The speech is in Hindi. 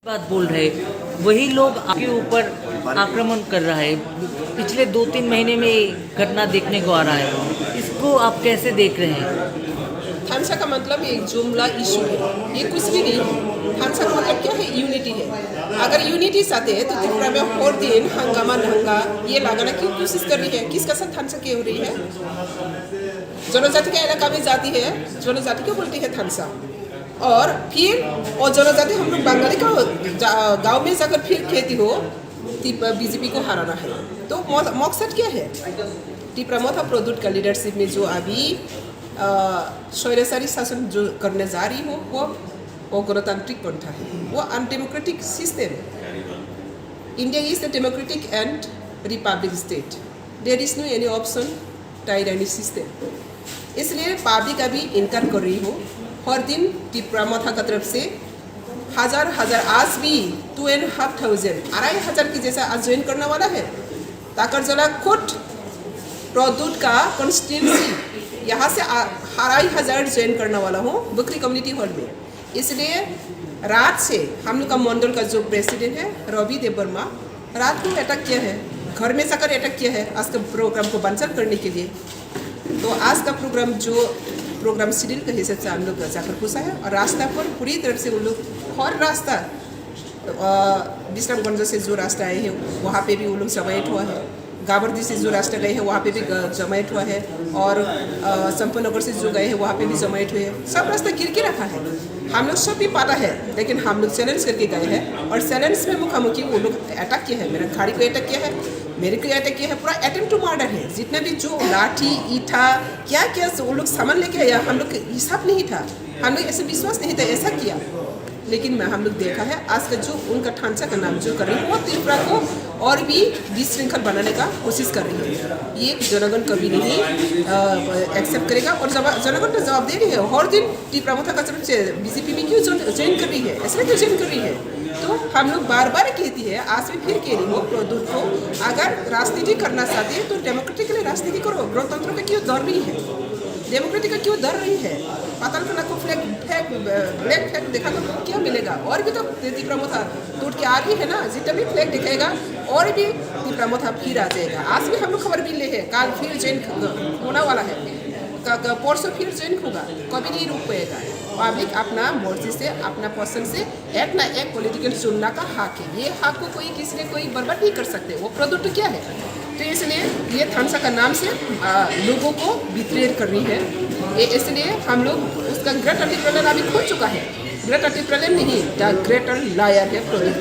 बात बोल रहे वही लोग आपके ऊपर आक्रमण कर रहा है। पिछले 2-3 महीने में ये घटना देखने को आ रहा है, इसको आप कैसे देख रहे हैं? थानसा का मतलब एक जुमला इशू है, ये कुछ भी नहीं है। थानसा का मतलब क्या है? यूनिटी है। अगर यूनिटी चाहते हैं तो त्रिपुरा में और दिन हंगामा दंगा ये लगाना क्यों कोशिश कर रही है? किसका साथ थानसा की हो रही है? जनजाति का इलाका में जाती है, जनजाति को बोलती है थानसा। और फिर और जनजाति हम लोग बंगाली का गांव में जाकर फिर खेती हो बीजेपी को हराना है। तो मकसद क्या है? त्रिपुरा मोथा प्रोद्युत का लीडरशिप में जो अभी स्वैराचारी शासन जो करने जा रही हो वो गणतांत्रिक पंथा है, वो undemocratic system. India is the democratic and republic state, there is no any option tyranny system. इसलिए पब्लिक अभी इनकार कर रही हो। हर दिन त्रिपुरा मोथा की तरफ से हजार आज भी 2,500 2,500 की जैसा आज ज्वाइन करने वाला है। ताकरजला खुद प्रोद्युत का कॉन्स्टिट्यूंसी यहाँ से 2,500 ज्वाइन करने वाला हूँ बकरी कम्युनिटी हॉल में। इसलिए रात से हम लोग का मंडल का जो प्रेसिडेंट है रवि देव वर्मा रात को अटैक किया है, घर में जाकर अटैक किया है आज का प्रोग्राम को बानचाल करने के लिए। तो आज का प्रोग्राम शेड्यूल के हिसाब से हम लोग जाकर घुसा है और रास्ता पर पूरी तरफ से वो लोग हर रास्ता विश्रामगंज से जो रास्ता आए हैं वहाँ पे भी वो लोग जमायत हुआ है। गाबर्दी से जो रास्ता गए हैं वहाँ पे भी जमायत हुआ है और संपनगर से जो गए हैं वहाँ पे भी जमायत हुए हैं। सब रास्ता गिर के रखा है, हम लोग सब भी पता है, लेकिन हम लोग चैलेंज करके गए हैं और चैलेंज में मुखामुखी वो लोग अटैक किया है। मेरा गाड़ी को अटैक किया है, मेरे को अटैक किया है, पूरा अटेम्प्ट टू मर्डर है। जितना भी जो लाठी ईटा क्या क्या वो लोग सामान लेके आया, हम लोग हिसाब नहीं था, हम लोग ऐसे विश्वास नहीं था ऐसा किया। लेकिन हम लोग देखा है आज का जो उनका ठांचा का नाम जो कर रही है वो त्रिपुरा को और भी विशृंखल बनाने का कोशिश कर रही है। ये जनगण कभी नहीं एक्सेप्ट करेगा और जनगण तो जवाब दे रही है। हर दिन त्रिपुरा मोथा का तरफ से बीजेपी में क्यों ज्वाइन कर रही है, इसलिए क्यों ज्वाइन कर रही है? तो हम लोग बार बार कहती है, आज भी फिर कह रही हो प्रोद्युत को, अगर राजनीति करना चाहती है तो डेमोक्रेटिकली राजनीति करो। गणतंत्र का क्यों डर रही है? डेमोक्रेटिक का क्यों डर रही है? पातालकला को ब्लैक फ्लैग देखा तो क्या मिलेगा? और भी तो त्रिपुरा मोथा टूट के आ रही है ना, जितना भी फ्लैग दिखाएगा और भी त्रिपुरा मोथा फिर आ जाएगा। आज भी हम लोग खबर मिले है, कल फिर ज्वाइन होने वाला है, परसों फिर ज्वाइन होगा, कभी नहीं रुक पाएगा। पब्लिक अपना मर्जी से अपना पसंद से एक ना एक पॉलिटिकल चुनना का हक है। ये हक को कोई किसी ने कोई बर्बाद नहीं कर सकते। वो प्रोद्युत क्या है? तो इसलिए ये थानसा का नाम से लोगों को बिट्रेड कर रही है। इसलिए हम लोग उसका ग्रेट आर्टिकुलर अभी खुल चुका है। ग्रेट आर्टिकुलर नहीं, द ग्रेटर लायर है प्रोद्युत।